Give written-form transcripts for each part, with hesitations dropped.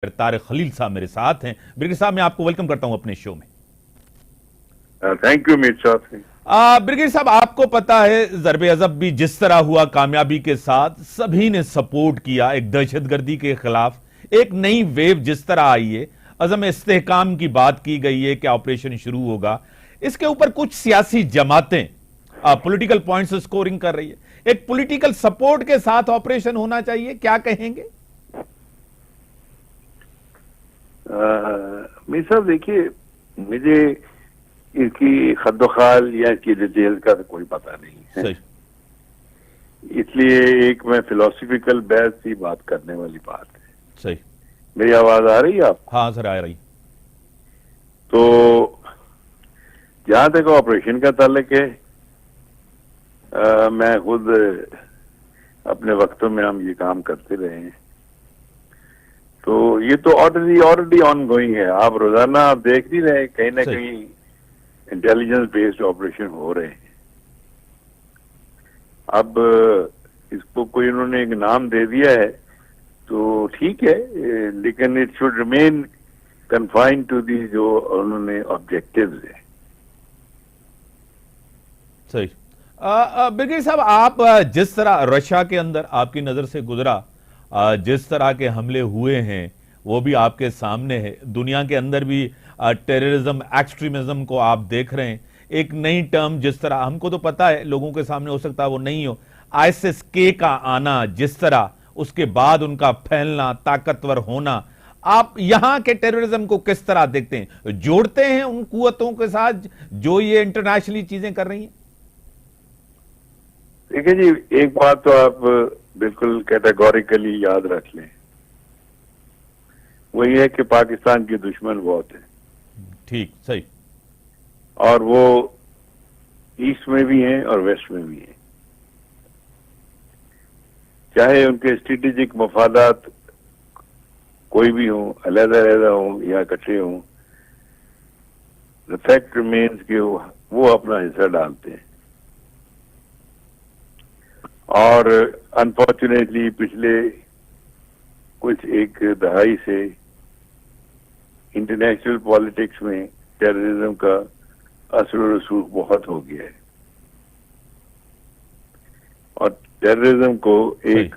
तारिक खलील साहब मेरे साथ हैं। ब्रिगेडियर साहब, मैं आपको वेलकम करता हूं अपने शो में। थैंक यू मीर साहब। ब्रिगेडियर साहब, आपको पता है ज़रबे अज़ब भी जिस तरह हुआ कामयाबी के साथ सभी ने सपोर्ट किया, एक दहशतगर्दी के खिलाफ एक नई वेव जिस तरह आई है, अज़म इस्तेहकाम की बात की गई है कि ऑपरेशन शुरू होगा। इसके ऊपर कुछ सियासी जमातें पॉलिटिकल पॉइंट्स स्कोरिंग कर रही है। एक पॉलिटिकल सपोर्ट के साथ ऑपरेशन होना चाहिए, क्या कहेंगे? मीर साहब देखिए, मुझे इसकी खद्दोखाल या इसकी डिटेल का तो कोई पता नहीं है। सही। इसलिए एक मैं फिलोसफिकल बहस की बात करने वाली बात है। सही। मेरी आवाज आ रही है आपको? हाँ सर, आ रही। तो जहां तक ऑपरेशन का ताल्लुक है, मैं खुद अपने वक्तों में हम ये काम करते रहे हैं, तो ये तो ऑलरेडी ऑन गोइंग है। आप रोजाना आप देख नहीं रहे, कहीं ना कहीं इंटेलिजेंस बेस्ड ऑपरेशन हो रहे हैं। अब इसको कोई उन्होंने एक नाम दे दिया है तो ठीक है, लेकिन it should remain confined to the जो उन्होंने ऑब्जेक्टिव्स है। सही। ब्रिगेडियर साहब, आप जिस तरह रशिया के अंदर आपकी नजर से गुजरा, जिस तरह के हमले हुए हैं वो भी आपके सामने है, दुनिया के अंदर भी टेररिज्म एक्सट्रीमिज्म को आप देख रहे हैं। एक नई टर्म जिस तरह, हमको तो पता है, लोगों के सामने हो सकता है वो नहीं हो, ISIS-K का आना, जिस तरह उसके बाद उनका फैलना, ताकतवर होना, आप यहां के टेररिज्म को किस तरह देखते हैं? जोड़ते हैं उन कुव्वतों के साथ जो ये इंटरनेशनली चीजें कर रही हैं? देखिए जी, एक बात तो आप बिल्कुल कैटेगोरिकली याद रख लें, वो ये है कि पाकिस्तान के दुश्मन बहुत है। ठीक। सही। और वो ईस्ट में भी हैं और वेस्ट में भी हैं। चाहे उनके स्ट्रेटेजिक मफादात कोई भी हो, अलग-अलग हो या इकट्ठे हो, द फैक्ट रिमेन्स कि वो अपना हिस्सा डालते हैं। और अनफॉर्चुनेटली पिछले कुछ एक दहाई से इंटरनेशनल पॉलिटिक्स में टेररिज्म का असर रसूख बहुत हो गया है और टेररिज्म को एक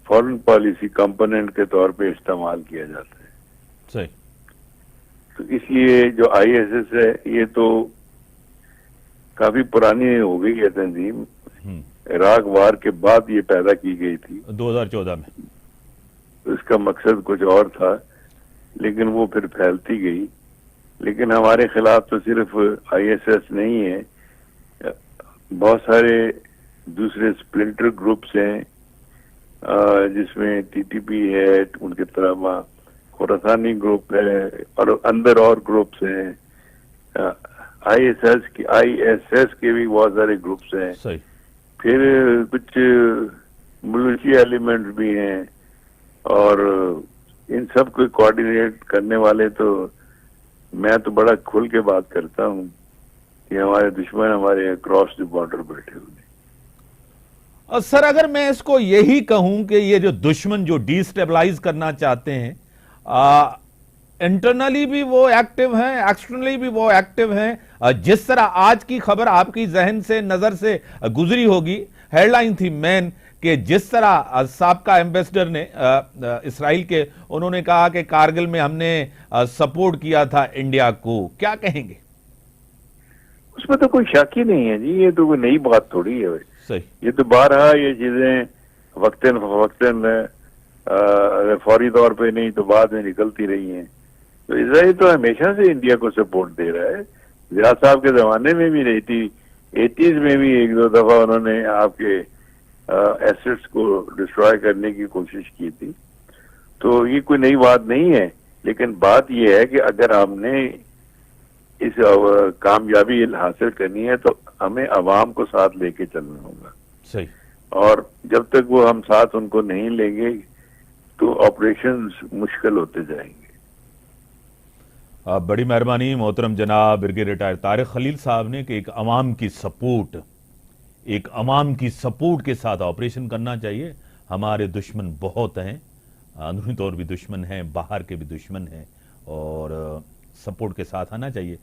फॉरेन पॉलिसी कंपोनेंट के तौर पे इस्तेमाल किया जाता है। सही। तो इसलिए जो ISIS है ये तो काफी पुरानी हो गई है तंजीम। इराक वार के बाद ये पैदा की गई थी 2014 में। इसका मकसद कुछ और था, लेकिन वो फिर फैलती गई। लेकिन हमारे खिलाफ तो सिर्फ ISIS नहीं है, बहुत सारे दूसरे स्प्लिंटर ग्रुप्स हैं, जिसमें TTP है, उनके तरह खुरासानी ग्रुप है और अंदर और ग्रुप्स हैं। ISS के भी बहुत सारे ग्रुप्स हैं। सही। फिर कुछ मिलिट्री एलिमेंट्स भी हैं और इन सब को कोऑर्डिनेट करने वाले तो मैं तो बड़ा खुल के बात करता हूँ कि हमारे दुश्मन हमारे अक्रॉस द बॉर्डर बैठे हुए। और सर, अगर मैं इसको यही कहूं कि ये जो दुश्मन जो डिस्टेबलाइज करना चाहते हैं, इंटरनली भी वो एक्टिव हैं, एक्सटर्नली भी वो एक्टिव हैं। जिस तरह आज की खबर आपकी जहन से नजर से गुजरी होगी, हेडलाइन थी मेन कि जिस तरह साबका एम्बेसडर ने इसराइल के, उन्होंने कहा कि कारगिल में हमने सपोर्ट किया था इंडिया को, क्या कहेंगे? उसमें तो कोई शक ही नहीं है जी, ये तो कोई नई बात थोड़ी है। सही। ये तो बारहा ये चीजें वक्तन फौरी तौर पे नहीं तो बाद में निकलती रही हैं। तो इसराइल तो हमेशा से इंडिया को सपोर्ट दे रहा है। जिया साहब के जमाने में भी 80s में भी एक दो दफा उन्होंने आपके एसेट्स को डिस्ट्रॉय करने की कोशिश की थी। तो ये कोई नई बात नहीं है, लेकिन बात यह है कि अगर हमने इस कामयाबी हासिल करनी है तो हमें अवाम को साथ लेके चलना होगा। सही। और जब तक वो हम साथ उनको नहीं लेंगे तो ऑपरेशंस मुश्किल होते जाएंगे। बड़ी मेहरबानी मोहतरम जनाब ब्रिगेडियर रिटायर्ड तारिक खलील साहब ने कि एक अवाम की सपोर्ट के साथ ऑपरेशन करना चाहिए। हमारे दुश्मन बहुत हैं अंदरूनी तौर भी दुश्मन हैं, बाहर के भी दुश्मन हैं, और सपोर्ट के साथ आना चाहिए।